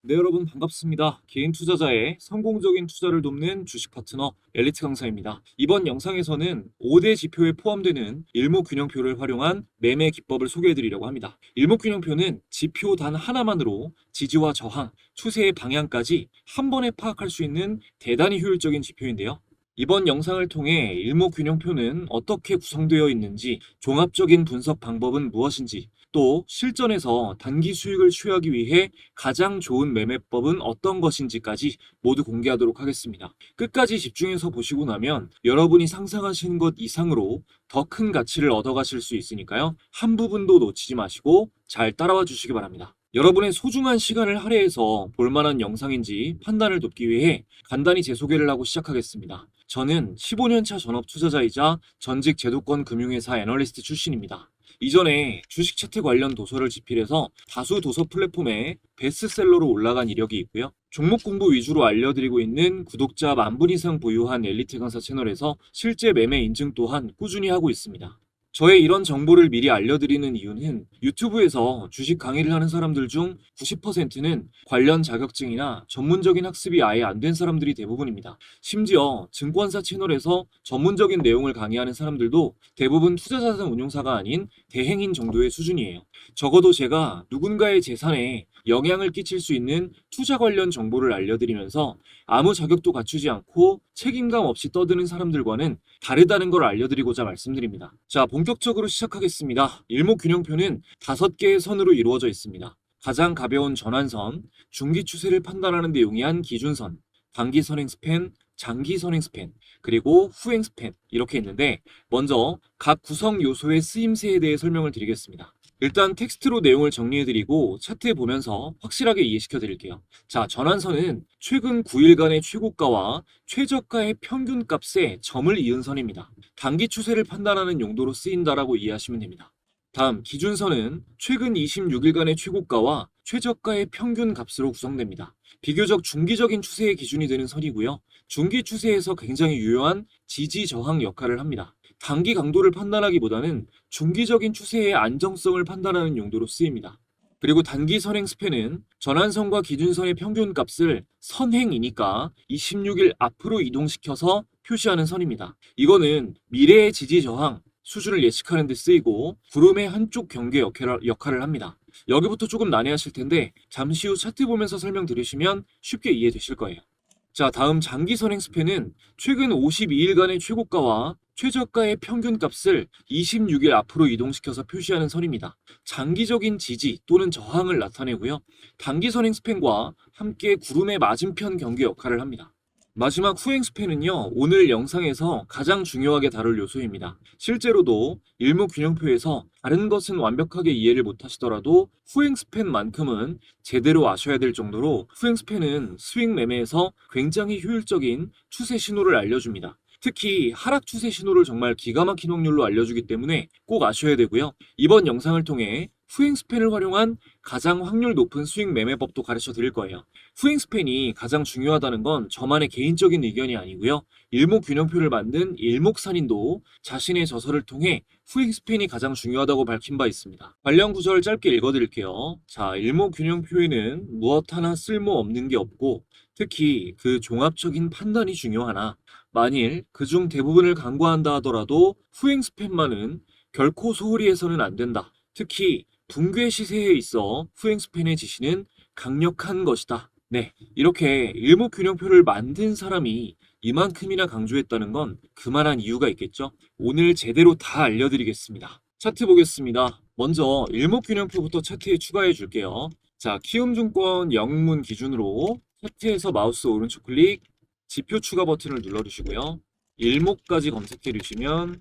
네, 여러분 반갑습니다. 개인 투자자의 성공적인 투자를 돕는 주식 파트너 엘리트 강사입니다. 이번 영상에서는 5대 지표에 포함되는 일목균형표를 활용한 매매 기법을 소개해 드리려고 합니다. 일목균형표는 지표 단 하나만으로 지지와 저항, 추세의 방향까지 한 번에 파악할 수 있는 대단히 효율적인 지표인데요. 이번 영상을 통해 일목균형표는 어떻게 구성되어 있는지, 종합적인 분석 방법은 무엇인지, 또 실전에서 단기 수익을 취하기 위해 가장 좋은 매매법은 어떤 것인지까지 모두 공개하도록 하겠습니다. 끝까지 집중해서 보시고 나면 여러분이 상상하시는 것 이상으로 더 큰 가치를 얻어가실 수 있으니까요. 한 부분도 놓치지 마시고 잘 따라와 주시기 바랍니다. 여러분의 소중한 시간을 할애해서 볼만한 영상인지 판단을 돕기 위해 간단히 제 소개를 하고 시작하겠습니다. 저는 15년차 전업 투자자이자 전직 제도권 금융회사 애널리스트 출신입니다. 이전에 주식 차트 관련 도서를 집필해서 다수 도서 플랫폼에 베스트셀러로 올라간 이력이 있고요. 종목 공부 위주로 알려드리고 있는 구독자 10,000분 이상 보유한 엘리트 강사 채널에서 실제 매매 인증 또한 꾸준히 하고 있습니다. 저의 이런 정보를 미리 알려드리는 이유는 유튜브에서 주식 강의를 하는 사람들 중 90%는 관련 자격증이나 전문적인 학습이 아예 안 된 사람들이 대부분입니다. 심지어 증권사 채널에서 전문적인 내용을 강의하는 사람들도 대부분 투자자산 운용사가 아닌 대행인 정도의 수준이에요. 적어도 제가 누군가의 재산에 영향을 끼칠 수 있는 투자 관련 정보를 알려드리면서 아무 자격도 갖추지 않고 책임감 없이 떠드는 사람들과는 다르다는 걸 알려드리고자 말씀드립니다. 자, 본격적으로 시작하겠습니다. 일목균형표는 5개의 선으로 이루어져 있습니다. 가장 가벼운 전환선, 중기 추세를 판단하는 데 용이한 기준선, 단기 선행 스팬, 장기 선행 스팬, 그리고 후행 스팬 이렇게 있는데 먼저 각 구성 요소의 쓰임새에 대해 설명을 드리겠습니다. 일단 텍스트로 내용을 정리해드리고 차트에 보면서 확실하게 이해시켜드릴게요. 자, 전환선은 최근 9일간의 최고가와 최저가의 평균값에 점을 이은 선입니다. 단기 추세를 판단하는 용도로 쓰인다라고 이해하시면 됩니다. 다음 기준선은 최근 26일간의 최고가와 최저가의 평균값으로 구성됩니다. 비교적 중기적인 추세의 기준이 되는 선이고요. 중기 추세에서 굉장히 유효한 지지 저항 역할을 합니다. 단기 강도를 판단하기보다는 중기적인 추세의 안정성을 판단하는 용도로 쓰입니다. 그리고 단기 선행 스팬은 전환선과 기준선의 평균값을 선행이니까 26일 앞으로 이동시켜서 표시하는 선입니다. 이거는 미래의 지지 저항 수준을 예측하는 데 쓰이고 구름의 한쪽 경계 역할을 합니다. 여기부터 조금 난해하실 텐데 잠시 후 차트 보면서 설명드리시면 쉽게 이해되실 거예요. 자, 다음 장기 선행 스팬은 최근 52일간의 최고가와 최저가의 평균값을 26일 앞으로 이동시켜서 표시하는 선입니다. 장기적인 지지 또는 저항을 나타내고요. 단기 선행 스팬과 함께 구름의 맞은편 경계 역할을 합니다. 마지막 후행 스팬은요, 오늘 영상에서 가장 중요하게 다룰 요소입니다. 실제로도 일목균형표에서 다른 것은 완벽하게 이해를 못하시더라도 후행 스팬만큼은 제대로 아셔야 될 정도로 후행 스팬은 스윙 매매에서 굉장히 효율적인 추세 신호를 알려줍니다. 특히 하락 추세 신호를 정말 기가 막힌 확률로 알려주기 때문에 꼭 아셔야 되고요. 이번 영상을 통해 후행 스팬을 활용한 가장 확률 높은 스윙 매매법도 가르쳐 드릴 거예요. 후행 스팬이 가장 중요하다는 건 저만의 개인적인 의견이 아니고요. 일목균형표를 만든 일목산인도 자신의 저서를 통해 후행 스팬이 가장 중요하다고 밝힌 바 있습니다. 관련 구절 짧게 읽어드릴게요. 자, 일목균형표에는 무엇 하나 쓸모없는 게 없고 특히 그 종합적인 판단이 중요하나 만일 그중 대부분을 간과한다 하더라도 후행 스팬만은 결코 소홀히 해서는 안 된다. 특히 붕괴 시세에 있어 후행 스팬의 지시는 강력한 것이다. 네, 이렇게 일목균형표를 만든 사람이 이만큼이나 강조했다는 건 그만한 이유가 있겠죠? 오늘 제대로 다 알려드리겠습니다. 차트 보겠습니다. 먼저 일목균형표부터 차트에 추가해 줄게요. 자, 키움증권 영문 기준으로 차트에서 마우스 오른쪽 클릭, 지표 추가 버튼을 눌러주시고요. 일목까지 검색해 주시면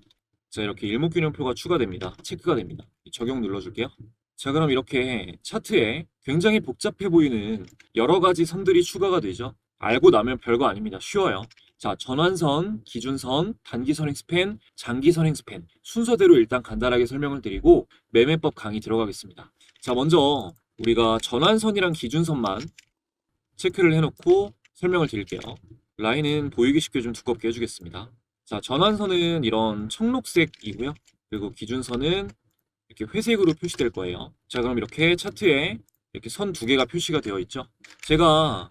자, 이렇게 일목균형표가 추가됩니다. 체크가 됩니다. 적용 눌러줄게요. 자, 그럼 이렇게 차트에 굉장히 복잡해 보이는 여러 가지 선들이 추가가 되죠. 알고 나면 별거 아닙니다. 쉬워요. 자, 전환선, 기준선, 단기 선행 스팬, 장기 선행 스팬 순서대로 일단 간단하게 설명을 드리고 매매법 강의 들어가겠습니다. 자, 먼저 우리가 전환선이랑 기준선만 체크를 해놓고 설명을 드릴게요. 라인은 보이기 쉽게 좀 두껍게 해주겠습니다. 자, 전환선은 이런 청록색이고요. 그리고 기준선은 이렇게 회색으로 표시될 거예요. 자, 그럼 이렇게 차트에 이렇게 선 두 개가 표시가 되어 있죠. 제가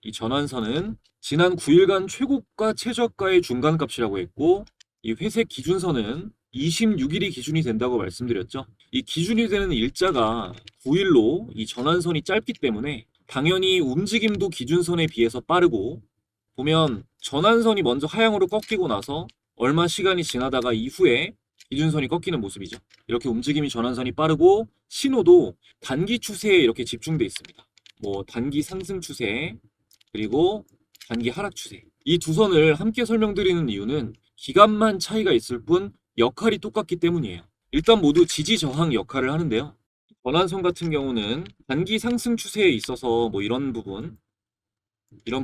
이 전환선은 지난 9일간 최고가 최저가의 중간값이라고 했고, 이 회색 기준선은 26일이 기준이 된다고 말씀드렸죠. 이 기준이 되는 일자가 9일로 이 전환선이 짧기 때문에 당연히 움직임도 기준선에 비해서 빠르고, 보면 전환선이 먼저 하향으로 꺾이고 나서 얼마 시간이 지나다가 이후에 기준선이 꺾이는 모습이죠. 이렇게 움직임이 전환선이 빠르고 신호도 단기 추세에 이렇게 집중돼 있습니다. 뭐 단기 상승 추세, 그리고 단기 하락 추세. 이 두 선을 함께 설명드리는 이유는 기간만 차이가 있을 뿐 역할이 똑같기 때문이에요. 일단 모두 지지 저항 역할을 하는데요. 전환선 같은 경우는 단기 상승 추세에 있어서 뭐 이런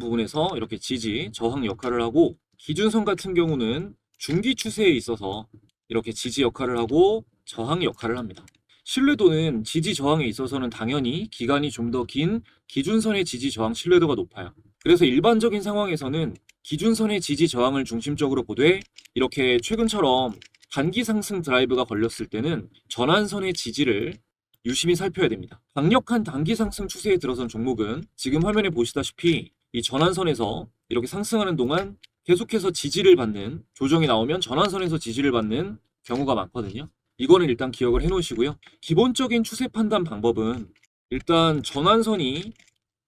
부분에서 이렇게 지지 저항 역할을 하고, 기준선 같은 경우는 중기 추세에 있어서 이렇게 지지 역할을 하고 저항 역할을 합니다. 신뢰도는 지지 저항에 있어서는 당연히 기간이 좀 더 긴 기준선의 지지 저항 신뢰도가 높아요. 그래서 일반적인 상황에서는 기준선의 지지 저항을 중심적으로 보되, 이렇게 최근처럼 단기 상승 드라이브가 걸렸을 때는 전환선의 지지를 유심히 살펴야 됩니다. 강력한 단기 상승 추세에 들어선 종목은 지금 화면에 보시다시피 이 전환선에서 이렇게 상승하는 동안 계속해서 지지를 받는, 조정이 나오면 전환선에서 지지를 받는 경우가 많거든요. 이거는 일단 기억을 해 놓으시고요. 기본적인 추세 판단 방법은 일단 전환선이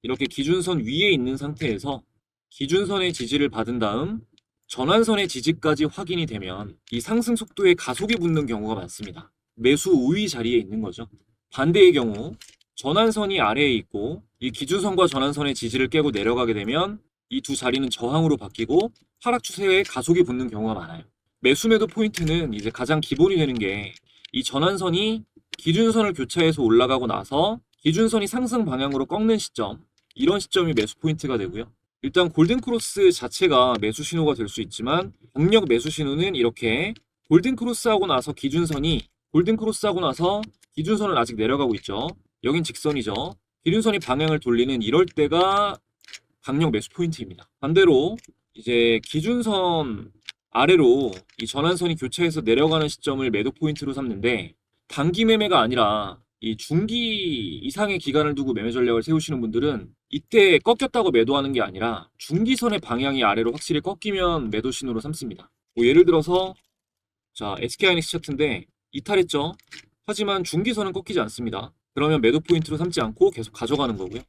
이렇게 기준선 위에 있는 상태에서 기준선의 지지를 받은 다음 전환선의 지지까지 확인이 되면 이 상승 속도에 가속이 붙는 경우가 많습니다. 매수 우위 자리에 있는 거죠. 반대의 경우 전환선이 아래에 있고 이 기준선과 전환선의 지지를 깨고 내려가게 되면 이 두 자리는 저항으로 바뀌고 하락 추세에 가속이 붙는 경우가 많아요. 매수 매도 포인트는 이제 가장 기본이 되는 게 이 전환선이 기준선을 교차해서 올라가고 나서 기준선이 상승 방향으로 꺾는 시점, 이런 시점이 매수 포인트가 되고요. 일단 골든크로스 자체가 매수 신호가 될 수 있지만, 강력 매수 신호는 이렇게 골든크로스하고 나서 골든크로스하고 나서 기준선은 아직 내려가고 있죠. 여긴 직선이죠. 기준선이 방향을 돌리는 이럴 때가 강력 매수 포인트입니다. 반대로 이제 기준선 아래로 이 전환선이 교차해서 내려가는 시점을 매도 포인트로 삼는데, 단기 매매가 아니라 이 중기 이상의 기간을 두고 매매 전략을 세우시는 분들은 이때 꺾였다고 매도하는 게 아니라 중기선의 방향이 아래로 확실히 꺾이면 매도 신호로 삼습니다. 뭐 예를 들어서 자, SK하이닉스 차트인데 이탈했죠. 하지만 중기선은 꺾이지 않습니다. 그러면 매도 포인트로 삼지 않고 계속 가져가는 거고요.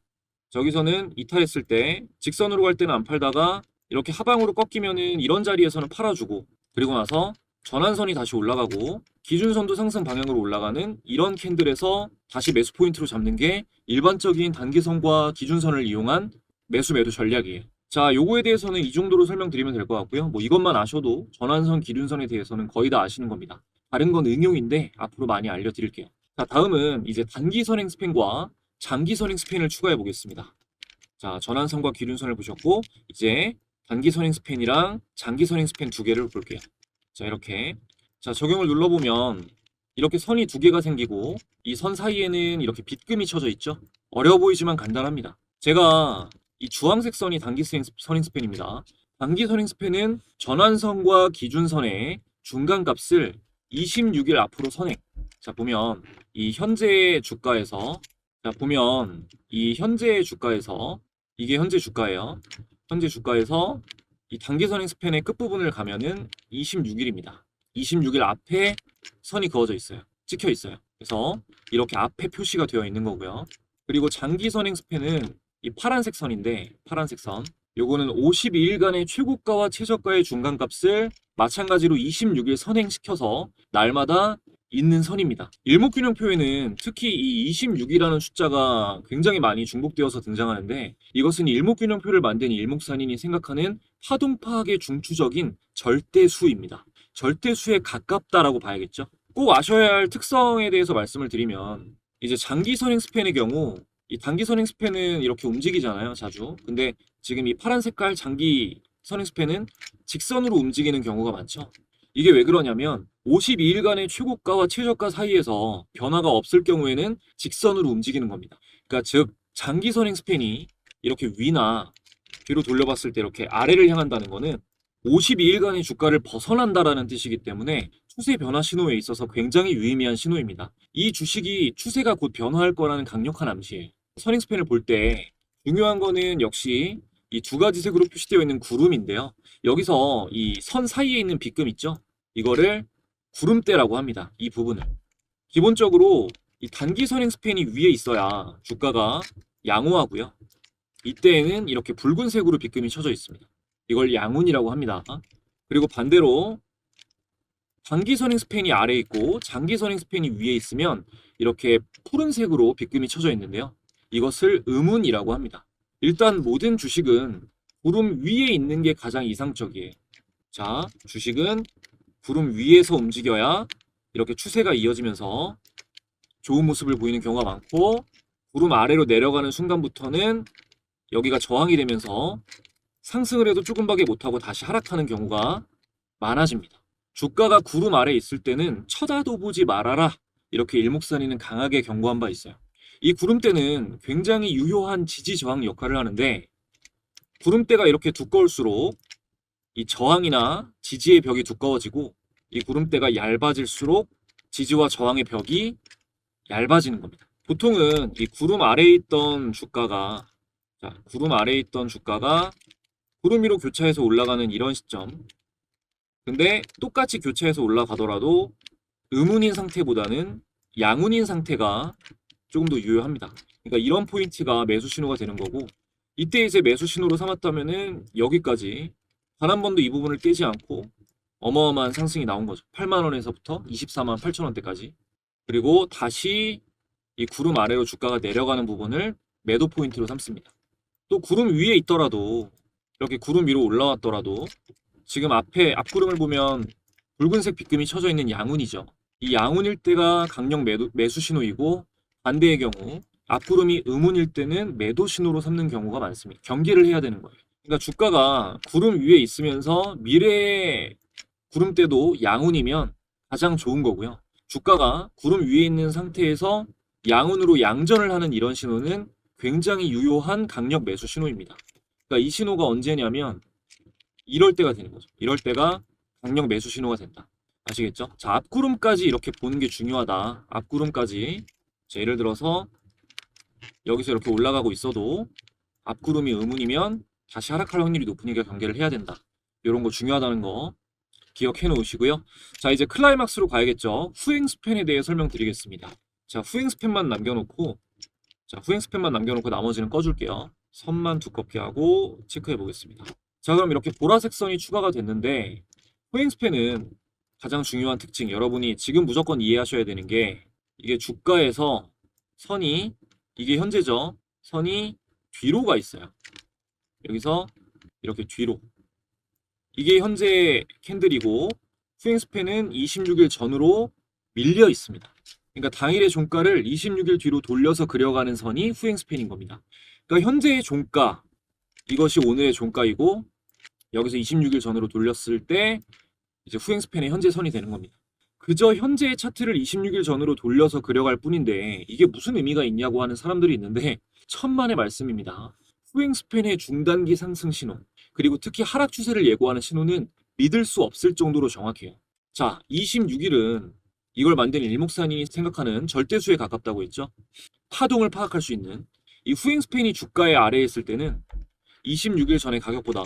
저기서는 이탈했을 때 직선으로 갈 때는 안 팔다가 이렇게 하방으로 꺾이면은 이런 자리에서는 팔아주고, 그리고 나서 전환선이 다시 올라가고 기준선도 상승 방향으로 올라가는 이런 캔들에서 다시 매수 포인트로 잡는 게 일반적인 단기선과 기준선을 이용한 매수 매도 전략이에요. 자, 요거에 대해서는 이 정도로 설명드리면 될 것 같고요. 뭐 이것만 아셔도 전환선, 기준선에 대해서는 거의 다 아시는 겁니다. 다른 건 응용인데 앞으로 많이 알려드릴게요. 자, 다음은 이제 단기 선행 스팬과 장기 선행 스팬을 추가해 보겠습니다. 자, 전환선과 기준선을 보셨고 이제 단기 선행 스팬이랑 장기 선행 스팬 두 개를 볼게요. 자, 이렇게 자, 적용을 눌러보면 이렇게 선이 두 개가 생기고 이 선 사이에는 이렇게 빗금이 쳐져 있죠. 어려워 보이지만 간단합니다. 제가 이 주황색 선이 단기 선행 스팬입니다. 단기 선행 스팬은 전환선과 기준선의 중간값을 26일 앞으로 선행. 자, 보면 이 현재 주가에서 이게 현재 주가예요. 현재 주가에서 이 단기 선행 스팬의 끝부분을 가면은 26일입니다. 26일 앞에 선이 그어져 있어요. 찍혀 있어요. 그래서 이렇게 앞에 표시가 되어 있는 거고요. 그리고 장기 선행 스팬은 이 파란색 선인데, 파란색 선. 요거는 52일간의 최고가와 최저가의 중간값을 마찬가지로 26일 선행시켜서 날마다 있는 선입니다. 일목균형표에는 특히 이 26이라는 숫자가 굉장히 많이 중복되어서 등장하는데, 이것은 일목균형표를 만든 일목산인이 생각하는 파동 파악의 중추적인 절대수입니다. 절대수에 가깝다라고 봐야겠죠. 꼭 아셔야 할 특성에 대해서 말씀을 드리면, 이제 장기 선행 스팬의 경우 이 단기 선행 스팬은 이렇게 움직이잖아요, 자주. 근데 지금 이 파란 색깔 장기 선행 스팬은 직선으로 움직이는 경우가 많죠. 이게 왜 그러냐면 52일간의 최고가와 최저가 사이에서 변화가 없을 경우에는 직선으로 움직이는 겁니다. 그러니까 즉 장기 선행 스팬이 이렇게 위나 뒤로 돌려봤을 때 이렇게 아래를 향한다는 거는 52일간의 주가를 벗어난다라는 뜻이기 때문에 추세 변화 신호에 있어서 굉장히 유의미한 신호입니다. 이 주식이 추세가 곧 변화할 거라는 강력한 암시예요. 선행 스팬을 볼 때 중요한 거는 역시 이 두 가지 색으로 표시되어 있는 구름인데요. 여기서 이 선 사이에 있는 빗금 있죠? 이거를 구름대라고 합니다. 이 부분을. 기본적으로 이 단기 선행 스팬이 위에 있어야 주가가 양호하고요. 이때에는 이렇게 붉은색으로 빗금이 쳐져 있습니다. 이걸 양운이라고 합니다. 그리고 반대로 단기 선행 스팬이 아래에 있고 장기 선행 스팬이 위에 있으면 이렇게 푸른색으로 빗금이 쳐져 있는데요. 이것을 음운이라고 합니다. 일단 모든 주식은 구름 위에 있는 게 가장 이상적이에요. 자, 주식은 구름 위에서 움직여야 이렇게 추세가 이어지면서 좋은 모습을 보이는 경우가 많고, 구름 아래로 내려가는 순간부터는 여기가 저항이 되면서 상승을 해도 조금밖에 못하고 다시 하락하는 경우가 많아집니다. 주가가 구름 아래에 있을 때는 쳐다도 보지 말아라, 이렇게 일목산이는 강하게 경고한 바 있어요. 이 구름대는 굉장히 유효한 지지 저항 역할을 하는데, 구름대가 이렇게 두꺼울수록 이 저항이나 지지의 벽이 두꺼워지고, 이 구름대가 얇아질수록 지지와 저항의 벽이 얇아지는 겁니다. 보통은 이 구름 아래에 있던 주가가, 구름 아래에 있던 주가가 구름 위로 교차해서 올라가는 이런 시점, 근데 똑같이 교차해서 올라가더라도 음운인 상태보다는 양운인 상태가 조금 더 유효합니다. 그러니까 이런 포인트가 매수 신호가 되는 거고, 이때 이제 매수 신호로 삼았다면은 여기까지 단 한 번도 이 부분을 깨지 않고 어마어마한 상승이 나온 거죠. 8만 원에서부터 24만 8천 원대까지. 그리고 다시 이 구름 아래로 주가가 내려가는 부분을 매도 포인트로 삼습니다. 또 구름 위에 있더라도, 이렇게 구름 위로 올라왔더라도, 지금 앞구름을 보면 붉은색 빗금이 쳐져 있는 양운이죠. 이 양운일 때가 강력 매수 신호이고, 반대의 경우 앞구름이 음운일 때는 매도 신호로 삼는 경우가 많습니다. 경계를 해야 되는 거예요. 그러니까 주가가 구름 위에 있으면서 미래의 구름대도 양운이면 가장 좋은 거고요. 주가가 구름 위에 있는 상태에서 양운으로 양전을 하는 이런 신호는 굉장히 유효한 강력 매수 신호입니다. 그러니까 이 신호가 언제냐면 이럴 때가 되는 거죠. 이럴 때가 강력 매수 신호가 된다. 아시겠죠? 자, 앞구름까지 이렇게 보는 게 중요하다. 앞구름까지. 자, 예를 들어서 여기서 이렇게 올라가고 있어도 앞구름이 음운이면 다시 하락할 확률이 높으니까 경계를 해야 된다. 이런 거 중요하다는 거 기억해 놓으시고요. 자, 이제 클라이막스로 가야겠죠. 후행 스팬에 대해 설명드리겠습니다. 자, 후행 스팬만 남겨놓고 나머지는 꺼줄게요. 선만 두껍게 하고 체크해 보겠습니다. 자, 그럼 이렇게 보라색 선이 추가가 됐는데, 후행 스팬은 가장 중요한 특징, 여러분이 지금 무조건 이해하셔야 되는 게, 이게 주가에서 선이, 이게 현재죠. 선이 뒤로 가 있어요. 여기서 이렇게 뒤로. 이게 현재 캔들이고, 후행 스팬은 26일 전으로 밀려 있습니다. 그러니까 당일의 종가를 26일 뒤로 돌려서 그려가는 선이 후행 스팬인 겁니다. 그러니까 현재의 종가, 이것이 오늘의 종가이고, 여기서 26일 전으로 돌렸을 때 이제 후행 스팬의 현재 선이 되는 겁니다. 그저 현재의 차트를 26일 전으로 돌려서 그려갈 뿐인데 이게 무슨 의미가 있냐고 하는 사람들이 있는데, 천만의 말씀입니다. 후행 스팬의 중단기 상승 신호, 그리고 특히 하락 추세를 예고하는 신호는 믿을 수 없을 정도로 정확해요. 자, 26일은 이걸 만든 일목산이 생각하는 절대수에 가깝다고 했죠. 파동을 파악할 수 있는 이 후행 스팬이 주가의 아래에 있을 때는 26일 전의 가격보다,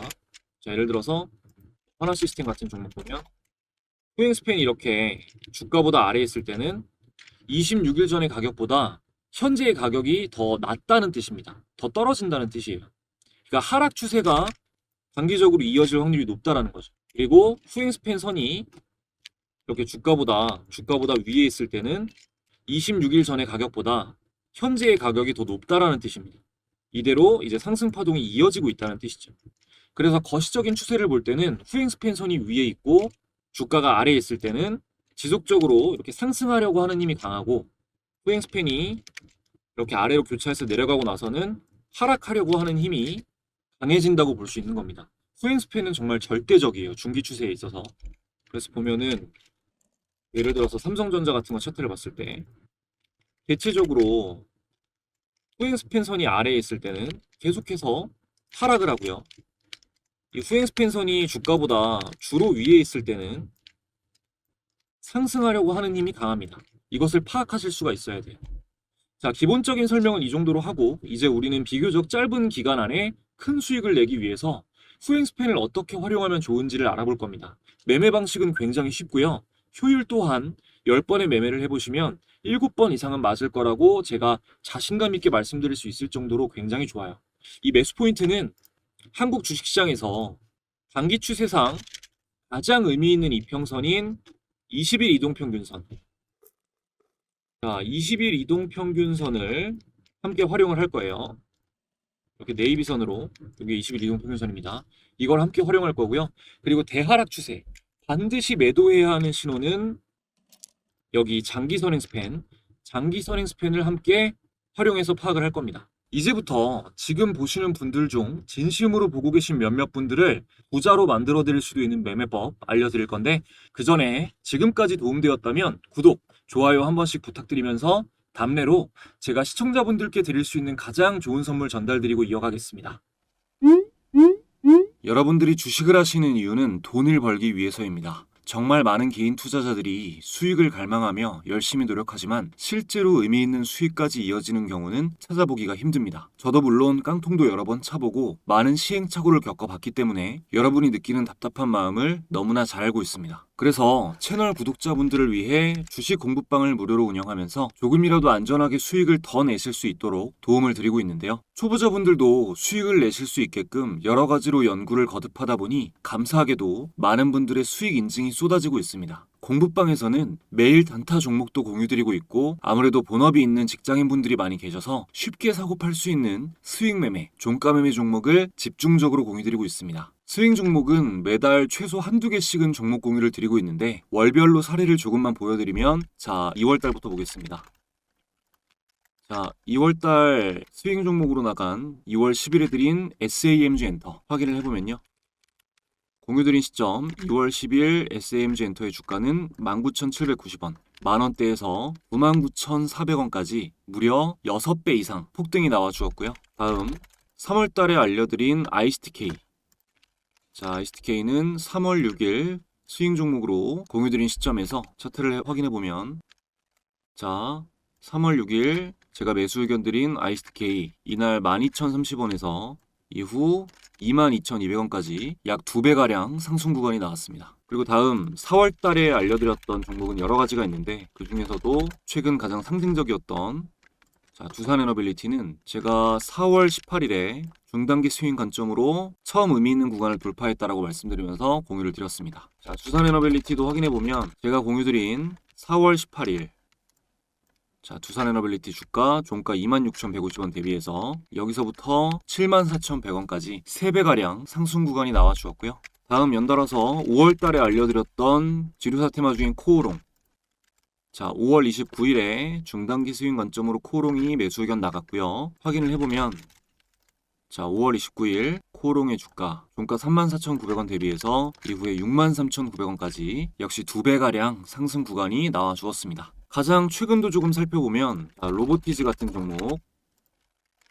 자, 예를 들어서 하나 시스템 같은 종목 보면 후행 스팬이 이렇게 주가보다 아래에 있을 때는 26일 전의 가격보다 현재의 가격이 더 낮다는 뜻입니다. 더 떨어진다는 뜻이에요. 그러니까 하락 추세가 단기적으로 이어질 확률이 높다라는 거죠. 그리고 후행 스팬 선이 이렇게 주가보다 위에 있을 때는 26일 전의 가격보다 현재의 가격이 더 높다라는 뜻입니다. 이대로 이제 상승 파동이 이어지고 있다는 뜻이죠. 그래서 거시적인 추세를 볼 때는 후행 스팬 선이 위에 있고 주가가 아래에 있을 때는 지속적으로 이렇게 상승하려고 하는 힘이 강하고, 후행 스팬이 이렇게 아래로 교차해서 내려가고 나서는 하락하려고 하는 힘이 강해진다고 볼 수 있는 겁니다. 후행 스팬은 정말 절대적이에요. 중기 추세에 있어서. 그래서 보면은 예를 들어서 삼성전자 같은 거 차트를 봤을 때 대체적으로 후행 스팬 선이 아래에 있을 때는 계속해서 하락을 하고요. 이 수행 스팬선이 주가보다 주로 위에 있을 때는 상승하려고 하는 힘이 강합니다. 이것을 파악하실 수가 있어야 돼요. 자, 기본적인 설명은 이 정도로 하고 이제 우리는 비교적 짧은 기간 안에 큰 수익을 내기 위해서 수행 스팬을 어떻게 활용하면 좋은지를 알아볼 겁니다. 매매 방식은 굉장히 쉽고요. 효율 또한 10번의 매매를 해보시면 7번 이상은 맞을 거라고 제가 자신감 있게 말씀드릴 수 있을 정도로 굉장히 좋아요. 이 매수 포인트는 한국 주식시장에서 단기 추세상 가장 의미 있는 이평선인 20일 이동평균선. 자, 20일 이동평균선을 함께 활용을 할 거예요. 이렇게 네이비선으로, 여기 20일 이동평균선입니다. 이걸 함께 활용할 거고요. 그리고 대하락 추세, 반드시 매도해야 하는 신호는 여기 장기 선행 스팬을 함께 활용해서 파악을 할 겁니다. 이제부터 지금 보시는 분들 중 진심으로 보고 계신 몇몇 분들을 부자로 만들어 드릴 수도 있는 매매법 알려드릴 건데, 그 전에 지금까지 도움되었다면 구독, 좋아요 한 번씩 부탁드리면서 답례로 제가 시청자분들께 드릴 수 있는 가장 좋은 선물 전달드리고 이어가겠습니다. 여러분들이 주식을 하시는 이유는 돈을 벌기 위해서입니다. 정말 많은 개인 투자자들이 수익을 갈망하며 열심히 노력하지만 실제로 의미 있는 수익까지 이어지는 경우는 찾아보기가 힘듭니다. 저도 물론 깡통도 여러 번 차보고 많은 시행착오를 겪어봤기 때문에 여러분이 느끼는 답답한 마음을 너무나 잘 알고 있습니다. 그래서 채널 구독자분들을 위해 주식 공부방을 무료로 운영하면서 조금이라도 안전하게 수익을 더 내실 수 있도록 도움을 드리고 있는데요. 초보자분들도 수익을 내실 수 있게끔 여러 가지로 연구를 거듭하다 보니 감사하게도 많은 분들의 수익 인증이 쏟아지고 있습니다. 공부방에서는 매일 단타 종목도 공유드리고 있고, 아무래도 본업이 있는 직장인분들이 많이 계셔서 쉽게 사고 팔 수 있는 수익 매매, 종가 매매 종목을 집중적으로 공유드리고 있습니다. 스윙 종목은 매달 최소 한두 개씩은 종목 공유를 드리고 있는데, 월별로 사례를 조금만 보여드리면, 자, 2월달부터 보겠습니다. 자, 2월달 스윙 종목으로 나간 2월 10일에 드린 SAMG 엔터 확인을 해보면요. 공유드린 시점 2월 10일 SAMG 엔터의 주가는 19,790원, 만원대에서 99,400원까지 무려 6배 이상 폭등이 나와 주었고요. 다음 3월달에 알려드린 ICTK. 자, ICTK는 3월 6일 스윙 종목으로 공유드린 시점에서 차트를 확인해보면, 자, 3월 6일 제가 매수 의견 드린 ICTK 이날 12,030원에서 이후 22,200원까지 약 2배가량 상승 구간이 나왔습니다. 그리고 다음 4월 달에 알려드렸던 종목은 여러 가지가 있는데, 그 중에서도 최근 가장 상승적이었던, 자, 두산에너빌리티는 제가 4월 18일에 중단기 스윙 관점으로 처음 의미 있는 구간을 돌파했다라고 말씀드리면서 공유를 드렸습니다. 자, 두산에너빌리티도 확인해보면 제가 공유드린 4월 18일, 자, 두산에너빌리티 주가 종가 26,150원 대비해서 여기서부터 74,100원까지 3배가량 상승 구간이 나와 주었고요. 다음 연달아서 5월달에 알려드렸던 지류사 테마 중인 코오롱. 자, 5월 29일에 중단기 스윙 관점으로 코오롱이 매수 의견 나갔고요. 확인을 해보면, 자, 5월 29일 코오롱의 주가 종가 34,900원 대비해서 이후에 63,900원까지 역시 2배가량 상승 구간이 나와 주었습니다. 가장 최근도 조금 살펴보면, 로보티즈 같은 종목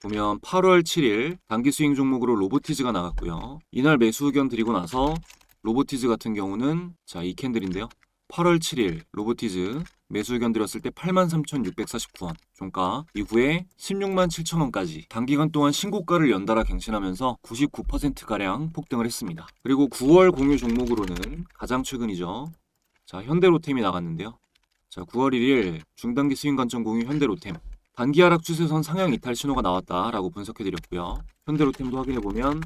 보면 8월 7일 단기 스윙 종목으로 로보티즈가 나갔고요. 이날 매수 의견 드리고 나서 로보티즈 같은 경우는, 자, 이 캔들인데요. 8월 7일 로보티즈 매수 의견 드렸을 때 83,649원 종가, 이후에 167,000원까지 단기간 동안 신고가를 연달아 갱신하면서 99%가량 폭등을 했습니다. 그리고 9월 공유 종목으로는 가장 최근이죠. 자, 현대로템이 나갔는데요. 자, 9월 1일 중단기 스윙 관점 공유 현대로템. 단기 하락 추세선 상향 이탈 신호가 나왔다라고 분석해드렸고요. 현대로템도 확인해보면,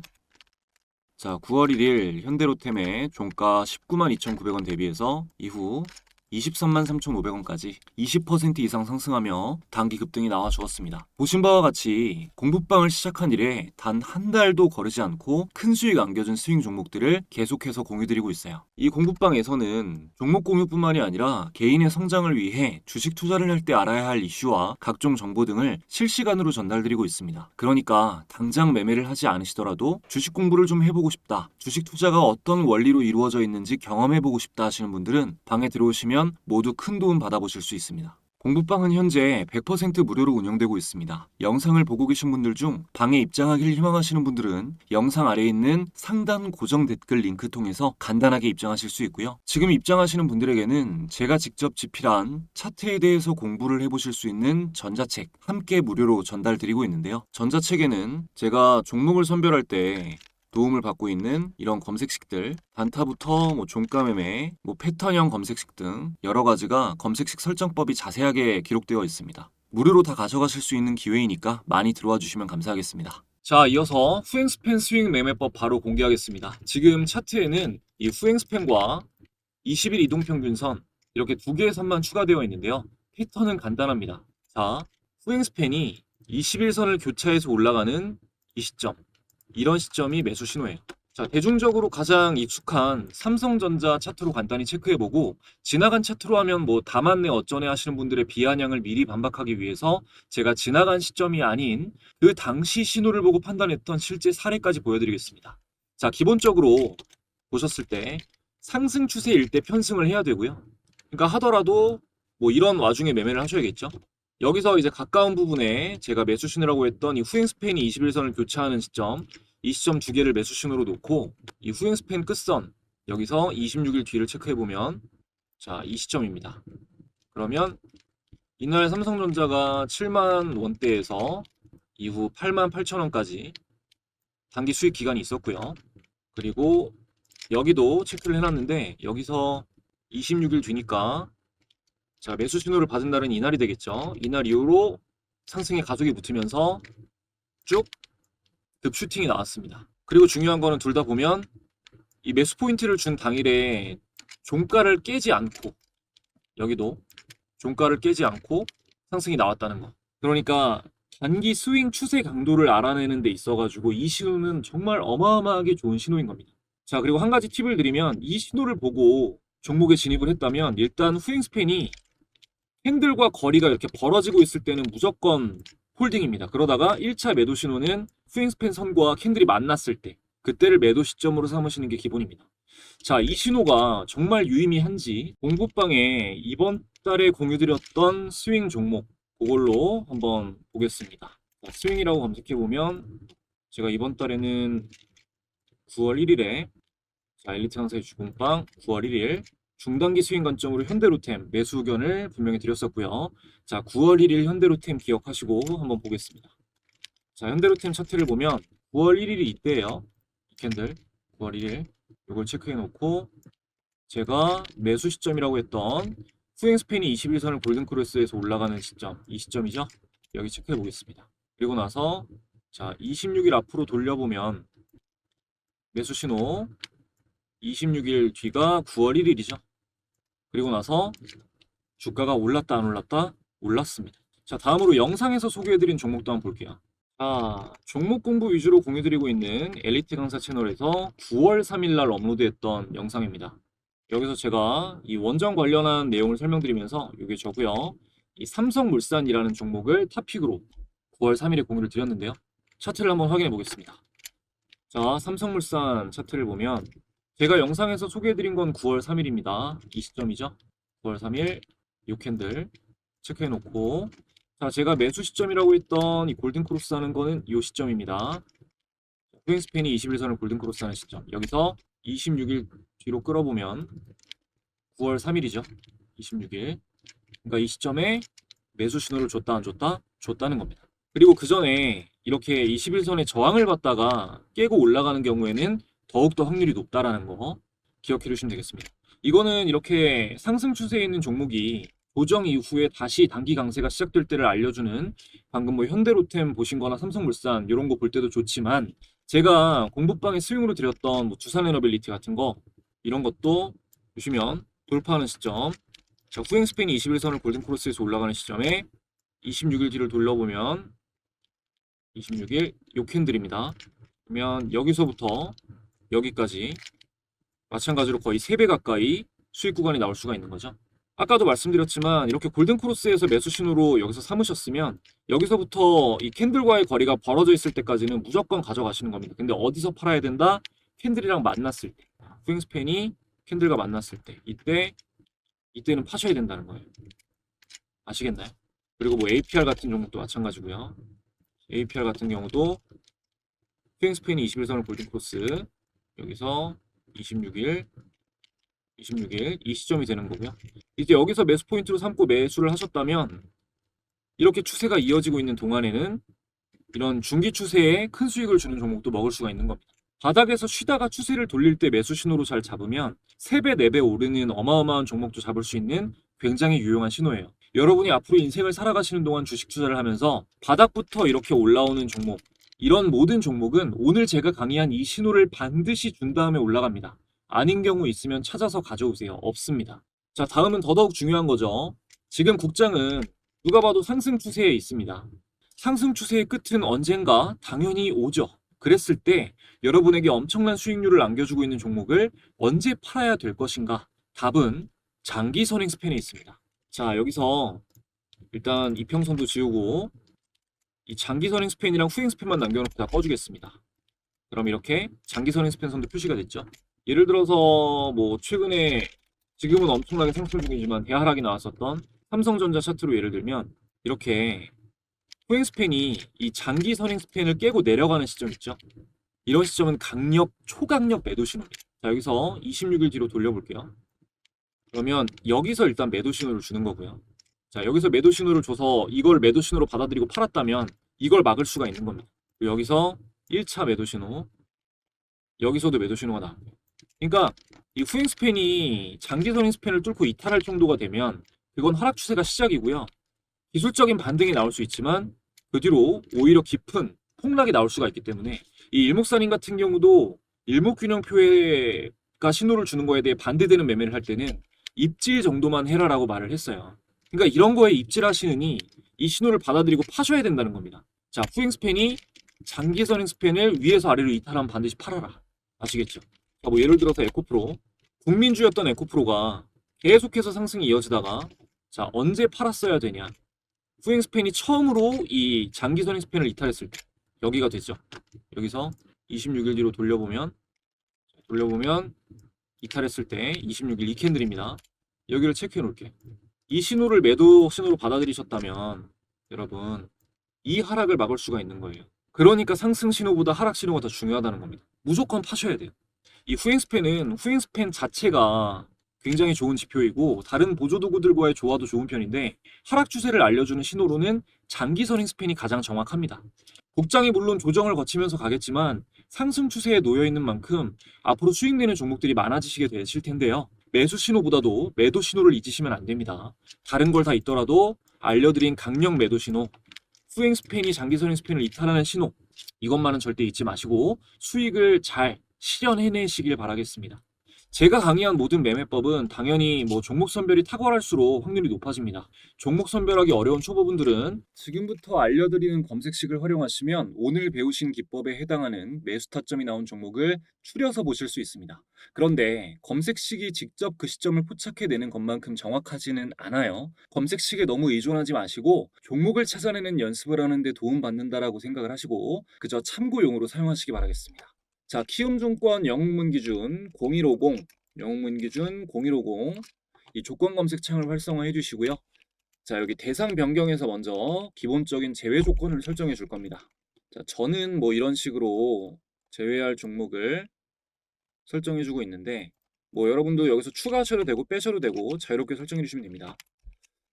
자, 9월 1일 현대로템의 종가 192,900원 대비해서 이후 233,500원까지 20% 이상 상승하며 단기 급등이 나와 주었습니다. 보신 바와 같이 공부방을 시작한 이래 단 한 달도 거르지 않고 큰 수익 안겨준 스윙 종목들을 계속해서 공유드리고 있어요. 이 공부방에서는 종목 공유뿐만이 아니라 개인의 성장을 위해 주식 투자를 할 때 알아야 할 이슈와 각종 정보 등을 실시간으로 전달드리고 있습니다. 그러니까 당장 매매를 하지 않으시더라도 주식 공부를 좀 해보고 싶다, 주식 투자가 어떤 원리로 이루어져 있는지 경험해보고 싶다 하시는 분들은 방에 들어오시면 모두 큰 도움 받아보실 수 있습니다. 공부방은 현재 100% 무료로 운영되고 있습니다. 영상을 보고 계신 분들 중 방에 입장하길 희망하시는 분들은 영상 아래에 있는 상단 고정 댓글 링크 통해서 간단하게 입장하실 수 있고요. 지금 입장하시는 분들에게는 제가 직접 집필한 차트에 대해서 공부를 해보실 수 있는 전자책 함께 무료로 전달드리고 있는데요. 전자책에는 제가 종목을 선별할 때 도움을 받고 있는 이런 검색식들, 단타부터 종가매매, 패턴형 검색식 등 여러 가지가 검색식 설정법이 자세하게 기록되어 있습니다. 무료로 다 가져가실 수 있는 기회이니까 많이 들어와 주시면 감사하겠습니다. 자, 이어서 후행스팬 스윙 매매법 바로 공개하겠습니다. 지금 차트에는 이 후행스팬과 20일 이동평균선 이렇게 두 개의 선만 추가되어 있는데요. 패턴은 간단합니다. 자, 후행스팬이 21선을 교차해서 올라가는 이 시점, 이런 시점이 매수 신호예요. 자, 대중적으로 가장 익숙한 삼성전자 차트로 간단히 체크해보고 지나간 차트로 하면 다 맞네 어쩌네 하시는 분들의 비아냥을 미리 반박하기 위해서 제가 지나간 시점이 아닌 그 당시 신호를 보고 판단했던 실제 사례까지 보여드리겠습니다. 자, 기본적으로 보셨을 때 상승 추세일 때 편승을 해야 되고요. 그러니까 하더라도 이런 와중에 매매를 하셔야겠죠. 여기서 이제 가까운 부분에 제가 매수 신호라고 했던 이 후행 스팬이 21선을 교차하는 시점, 이 시점 두 개를 매수 신호로 놓고 이 후행 스팬 끝선 여기서 26일 뒤를 체크해 보면 자, 이 시점입니다. 그러면 이날 삼성전자가 7만 원대에서 이후 8만 8천 원까지 단기 수익 기간이 있었고요. 그리고 여기도 체크를 해놨는데 여기서 26일 뒤니까 자, 매수 신호를 받은 날은 이날이 되겠죠. 이날 이후로 상승의 가속이 붙으면서 쭉 급슈팅이 나왔습니다. 그리고 중요한 거는 둘 다 보면 이 매수 포인트를 준 당일에 종가를 깨지 않고 여기도 종가를 깨지 않고 상승이 나왔다는 거. 그러니까 단기 스윙 추세 강도를 알아내는 데 있어가지고 이 신호는 정말 어마어마하게 좋은 신호인 겁니다. 자, 그리고 한 가지 팁을 드리면 이 신호를 보고 종목에 진입을 했다면 일단 후행 스팬이 캔들과 거리가 이렇게 벌어지고 있을 때는 무조건 홀딩입니다. 그러다가 1차 매도 신호는 스윙스팬 선과 캔들이 만났을 때 그때를 매도 시점으로 삼으시는 게 기본입니다. 자, 이 신호가 정말 유의미한지 공부방에 이번 달에 공유드렸던 스윙 종목 그걸로 한번 보겠습니다. 자, 스윙이라고 검색해보면 제가 이번 달에는 9월 1일에 자, 엘리트 강사의 주공방 9월 1일 중단기 스윙 관점으로 현대로템 매수 의견을 분명히 드렸었고요. 자, 9월 1일 현대로템 기억하시고 한번 보겠습니다. 자, 현대로템 차트를 보면 9월 1일이 이때예요. 이 캔들 9월 1일 이걸 체크해 놓고 제가 매수 시점이라고 했던 후행 스팬이 21선을 골든크로스에서 올라가는 시점, 이 시점이죠. 여기 체크해 보겠습니다. 그리고 나서 자, 26일 앞으로 돌려보면 매수 신호 26일 뒤가 9월 1일이죠. 그리고 나서 주가가 올랐다 안 올랐다? 올랐습니다. 자, 다음으로 영상에서 소개해드린 종목도 한번 볼게요. 자, 종목 공부 위주로 공유드리고 있는 엘리트 강사 채널에서 9월 3일 날 업로드했던 영상입니다. 여기서 제가 이 원전 관련한 내용을 설명드리면서 이게 저고요. 이 삼성물산이라는 종목을 탑픽으로 9월 3일에 공유를 드렸는데요. 차트를 한번 확인해 보겠습니다. 자, 삼성물산 차트를 보면 제가 영상에서 소개해드린 건 9월 3일입니다. 이 시점이죠. 9월 3일 이 캔들 체크해놓고 자, 제가 매수 시점이라고 했던 이 골든크로스 하는 거는 이 시점입니다. 후행스팬이 21선을 골든크로스 하는 시점. 여기서 26일 뒤로 끌어보면 9월 3일이죠. 26일. 그러니까 이 시점에 매수 신호를 줬다 안 줬다? 줬다는 겁니다. 그리고 그 전에 이렇게 21선의 저항을 받다가 깨고 올라가는 경우에는 더욱더 확률이 높다라는 거 기억해 주시면 되겠습니다. 이거는 이렇게 상승 추세에 있는 종목이 조정 이후에 다시 단기 강세가 시작될 때를 알려주는 방금 현대로템 보신 거나 삼성물산 이런 거 볼 때도 좋지만 제가 공부방에 스윙으로 드렸던 두산에너빌리티 같은 거 이런 것도 보시면 돌파하는 시점 자, 후행스팬이 21선을 골든크로스에서 올라가는 시점에 26일 뒤를 돌려보면 26일 요 캔들입니다. 그러면 여기서부터 여기까지 마찬가지로 거의 3배 가까이 수익 구간이 나올 수가 있는 거죠. 아까도 말씀드렸지만 이렇게 골든크로스에서 매수 신호로 여기서 삼으셨으면 여기서부터 이 캔들과의 거리가 벌어져 있을 때까지는 무조건 가져가시는 겁니다. 근데 어디서 팔아야 된다? 캔들이랑 만났을 때 후행스팬이 캔들과 만났을 때 이때는 파셔야 된다는 거예요. 아시겠나요? 그리고 뭐 APR 같은 종목도 마찬가지고요. APR 같은 경우도 스윙 스팬이 21선을 골든 크로스, 여기서 26일, 26일 이 시점이 되는 거고요. 이제 여기서 매수 포인트로 삼고 매수를 하셨다면 이렇게 추세가 이어지고 있는 동안에는 이런 중기 추세에 큰 수익을 주는 종목도 먹을 수가 있는 겁니다. 바닥에서 쉬다가 추세를 돌릴 때 매수 신호로 잘 잡으면 3배, 4배 오르는 어마어마한 종목도 잡을 수 있는 굉장히 유용한 신호예요. 여러분이 앞으로 인생을 살아가시는 동안 주식 투자를 하면서 바닥부터 이렇게 올라오는 종목, 이런 모든 종목은 오늘 제가 강의한 이 신호를 반드시 준 다음에 올라갑니다. 아닌 경우 있으면 찾아서 가져오세요. 없습니다. 자, 다음은 더더욱 중요한 거죠. 지금 국장은 누가 봐도 상승 추세에 있습니다. 상승 추세의 끝은 언젠가 당연히 오죠. 그랬을 때 여러분에게 엄청난 수익률을 안겨주고 있는 종목을 언제 팔아야 될 것인가? 답은 장기 선행 스팬에 있습니다. 자, 여기서 일단 이평선도 지우고 이 장기 선행 스팬이랑 후행 스팬만 남겨놓고 다 꺼주겠습니다. 그럼 이렇게 장기 선행 스팬 선도 표시가 됐죠. 예를 들어서 뭐 최근에 지금은 엄청나게 상승 중이지만 대하락이 나왔었던 삼성전자 차트로 예를 들면 이렇게 후행 스팬이 이 장기 선행 스팬을 깨고 내려가는 시점 있죠. 이런 시점은 강력, 초강력 매도 신호입니다. 자, 여기서 26일 뒤로 돌려볼게요. 그러면 여기서 일단 매도 신호를 주는 거고요. 자, 여기서 매도 신호를 줘서 이걸 매도 신호로 받아들이고 팔았다면 이걸 막을 수가 있는 겁니다. 여기서 1차 매도 신호, 여기서도 매도 신호가 나옵니다. 그러니까 이 후행 스팬이 장기 선행 스팬을 뚫고 이탈할 정도가 되면 그건 하락 추세가 시작이고요. 기술적인 반등이 나올 수 있지만 그 뒤로 오히려 깊은 폭락이 나올 수가 있기 때문에 이 일목산인 같은 경우도 일목균형표가 신호를 주는 거에 대해 반대되는 매매를 할 때는 입질 정도만 해라라고 말을 했어요. 그러니까 이런 거에 입질하시느니 이 신호를 받아들이고 파셔야 된다는 겁니다. 자, 후행 스팬이 장기 선행 스팬을 위에서 아래로 이탈하면 반드시 팔아라. 아시겠죠? 자, 뭐 예를 들어서 에코프로, 국민주였던 에코프로가 계속해서 상승이 이어지다가 자, 언제 팔았어야 되냐? 후행 스팬이 처음으로 이 장기 선행 스팬을 이탈했을 때 여기가 되죠. 여기서 26일 뒤로 돌려보면 이탈했을 때 26일 이 캔들입니다. 여기를 체크해 놓을게. 이 신호를 매도 신호로 받아들이셨다면 여러분 이 하락을 막을 수가 있는 거예요. 그러니까 상승 신호보다 하락 신호가 더 중요하다는 겁니다. 무조건 파셔야 돼요. 이 후행 스팬은 후행 스팬 자체가 굉장히 좋은 지표이고 다른 보조 도구들과의 조화도 좋은 편인데 하락 추세를 알려주는 신호로는 장기 선행 스팬이 가장 정확합니다. 국장이 물론 조정을 거치면서 가겠지만 상승 추세에 놓여 있는 만큼 앞으로 수익내는 종목들이 많아지시게 되실 텐데요. 매수 신호보다도 매도 신호를 잊으시면 안 됩니다. 다른 걸 다 있더라도 알려드린 강력 매도 신호, 후행 스팬이 장기 선행 스팬을 이탈하는 신호, 이것만은 절대 잊지 마시고 수익을 잘 실현해내시길 바라겠습니다. 제가 강의한 모든 매매법은 당연히 뭐 종목 선별이 탁월할수록 확률이 높아집니다. 종목 선별하기 어려운 초보분들은 지금부터 알려드리는 검색식을 활용하시면 오늘 배우신 기법에 해당하는 매수 타점이 나온 종목을 추려서 보실 수 있습니다. 그런데 검색식이 직접 그 시점을 포착해내는 것만큼 정확하지는 않아요. 검색식에 너무 의존하지 마시고 종목을 찾아내는 연습을 하는데 도움받는다라고 생각을 하시고 그저 참고용으로 사용하시기 바라겠습니다. 자, 키움증권 영웅문 기준 0150, 영웅문 기준 0150 이 조건 검색 창을 활성화해 주시고요. 자, 여기 대상 변경에서 먼저 기본적인 제외 조건을 설정해 줄 겁니다. 자, 저는 뭐 이런 식으로 제외할 종목을 설정해 주고 있는데 뭐 여러분도 여기서 추가하셔도 되고 빼셔도 되고 자유롭게 설정해 주시면 됩니다.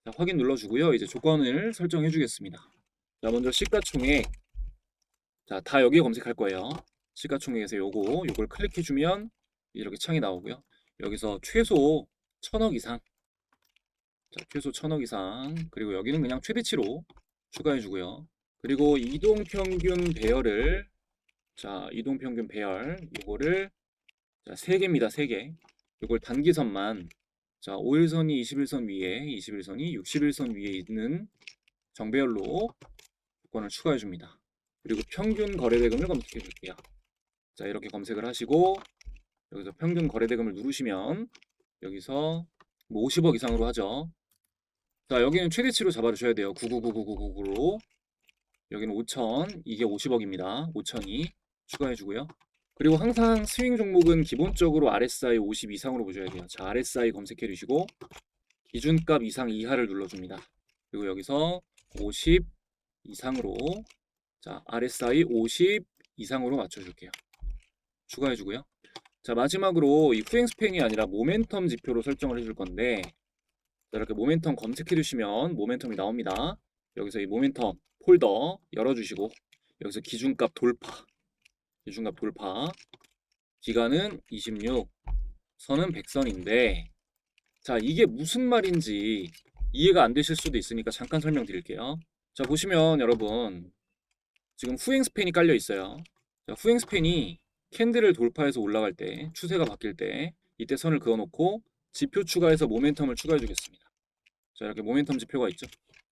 자, 확인 눌러 주고요. 이제 조건을 설정해 주겠습니다. 자, 먼저 시가총액. 자, 다 여기에 검색할 거예요. 시가총액에서 요걸 클릭해주면 이렇게 창이 나오고요. 여기서 최소 1000억 이상, 자, 최소 1000억 이상, 그리고 여기는 그냥 최대치로 추가해주고요. 그리고 이동평균 배열을, 자, 이동평균 배열, 요거를, 자, 3개입니다, 3개. 요걸 단기선만, 자, 5일선이 21선 위에, 21선이 61선 위에 있는 정배열로 조건을 추가해줍니다. 그리고 평균 거래대금을 검색해줄게요. 자, 이렇게 검색을 하시고 여기서 평균 거래대금을 누르시면 여기서 뭐 50억 이상으로 하죠. 자, 여기는 최대치로 잡아주셔야 돼요. 99999999로. 여기는 5천, 이게 50억입니다. 5천이 추가해주고요. 그리고 항상 스윙 종목은 기본적으로 RSI 50 이상으로 보셔야 돼요. 자, RSI 검색해 주시고 기준값 이상 이하를 눌러줍니다. 그리고 여기서 50 이상으로, 자, RSI 50 이상으로 맞춰줄게요. 추가해주고요. 자, 마지막으로 이 후행 스팬이 아니라 모멘텀 지표로 설정을 해줄 건데, 자, 이렇게 모멘텀 검색해 주시면 모멘텀이 나옵니다. 여기서 이 모멘텀 폴더 열어주시고, 여기서 기준값 돌파, 기간은 26, 선은 100선인데, 자, 이게 무슨 말인지 이해가 안 되실 수도 있으니까 잠깐 설명드릴게요. 자, 보시면 여러분, 지금 후행 스팬이 깔려 있어요. 자, 후행 스팬이 캔들을 돌파해서 올라갈 때, 추세가 바뀔 때, 이때 선을 그어놓고 지표 추가해서 모멘텀을 추가해 주겠습니다. 자, 이렇게 모멘텀 지표가 있죠.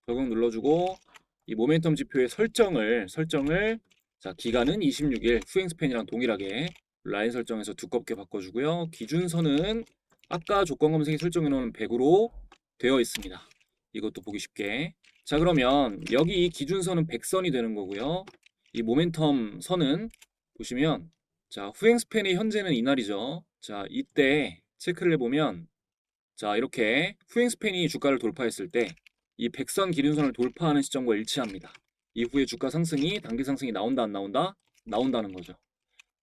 적용 눌러주고 이 모멘텀 지표의 설정을 자, 기간은 26일 후행 스팬이랑 동일하게 라인 설정해서 두껍게 바꿔주고요. 기준선은 아까 조건 검색에 설정해 놓은 100으로 되어 있습니다. 이것도 보기 쉽게. 자, 그러면 여기 이 기준선은 100선이 되는 거고요. 이 모멘텀 선은 보시면, 자, 후행 스팬의 현재는 이날이죠. 자, 이때 체크를 해보면, 자, 이렇게 후행 스팬이 주가를 돌파했을 때 이 100선 기준선을 돌파하는 시점과 일치합니다. 이후에 주가 상승이, 단기 상승이 나온다 안 나온다? 나온다는 거죠.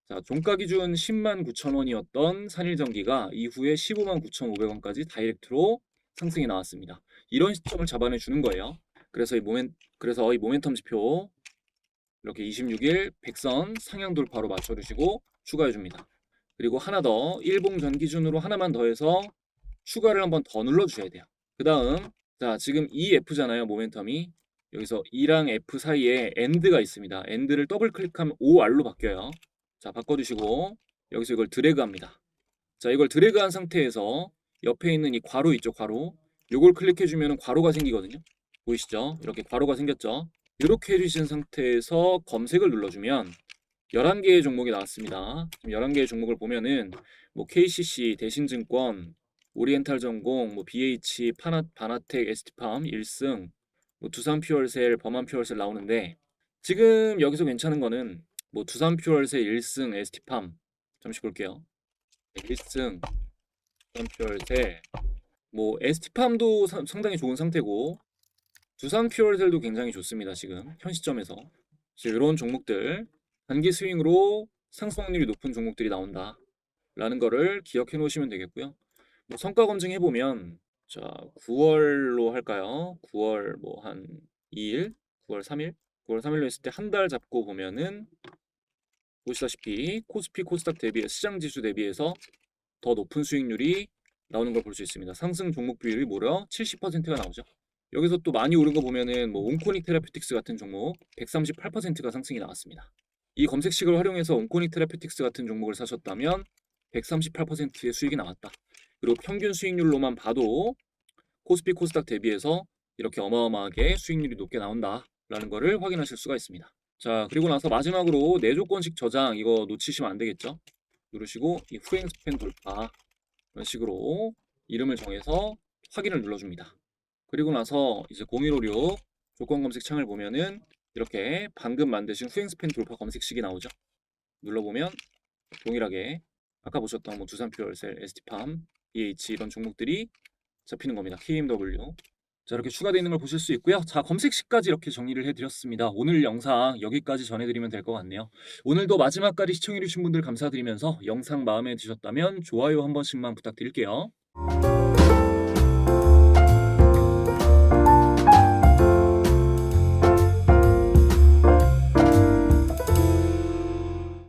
자, 종가 기준 10만 9천 원이었던 산일전기가 이후에 15만 9,500원까지 다이렉트로 상승이 나왔습니다. 이런 시점을 잡아내 주는 거예요. 그래서 이 모멘텀 지표 이렇게 26일 100선 상향 돌파로 맞춰 주시고 추가해 줍니다. 그리고 하나 더, 일봉전 기준으로 하나만 더해서 추가를 한번 더 눌러 주셔야 돼요. 그 다음, 자, 지금 EF잖아요, 모멘텀이. 여기서 E랑 F 사이에 AND가 있습니다. AND를 더블 클릭하면 OR로 바뀌어요. 자, 바꿔주시고 여기서 이걸 드래그합니다. 자, 이걸 드래그한 상태에서 옆에 있는 이 괄호 있죠, 괄호. 요걸 클릭해주면 괄호가 생기거든요. 보이시죠? 이렇게 괄호가 생겼죠. 이렇게 해주신 상태에서 검색을 눌러주면 11개의 종목이 나왔습니다. 11개의 종목을 보면은 뭐 KCC, 대신증권, 오리엔탈전공, 뭐 BH, 바나텍, ST팜, 일승, 뭐 두산퓨얼셀, 범한퓨얼셀 나오는데, 지금 여기서 괜찮은 거는 뭐 두산퓨얼셀, 일승, ST팜, 잠시 볼게요. 일승, 두산퓨얼셀, 뭐 ST팜도 상당히 좋은 상태고 두산퓨얼셀도 굉장히 좋습니다. 지금 현 시점에서 이런 종목들, 단기 스윙으로 상승 확률이 높은 종목들이 나온다 라는 거를 기억해 놓으시면 되겠고요. 뭐 성과 검증해 보면, 자, 9월로 할까요? 9월 뭐 한 2일, 9월 3일, 9월 3일로 했을 때 한 달 잡고 보면은 보시다시피 코스피 코스닥 대비 시장 지수 대비해서 더 높은 수익률이 나오는 걸 볼 수 있습니다. 상승 종목 비율이 무려 70%가 나오죠. 여기서 또 많이 오른 거 보면은 뭐 온코닉 테라피틱스 같은 종목 138%가 상승이 나왔습니다. 이 검색식을 활용해서 온코닉 테라피틱스 같은 종목을 사셨다면 138%의 수익이 나왔다. 그리고 평균 수익률로만 봐도 코스피 코스닥 대비해서 이렇게 어마어마하게 수익률이 높게 나온다라는 거를 확인하실 수가 있습니다. 자, 그리고 나서 마지막으로 내조건식 저장, 이거 놓치시면 안 되겠죠? 누르시고 이 후행 스팬 돌파, 이런 식으로 이름을 정해서 확인을 눌러줍니다. 그리고 나서 이제 0156 조건 검색 창을 보면은 이렇게 방금 만드신 후행 스팬 돌파 검색식이 나오죠. 눌러보면 동일하게 아까 보셨던 뭐 두산퓨얼셀, ST팜, BH 이런 종목들이 잡히는 겁니다. KMW. 자, 이렇게 추가되어 있는 걸 보실 수 있고요. 자, 검색식까지 이렇게 정리를 해드렸습니다. 오늘 영상 여기까지 전해드리면 될 것 같네요. 오늘도 마지막까지 시청해주신 분들 감사드리면서 영상 마음에 드셨다면 좋아요 한 번씩만 부탁드릴게요.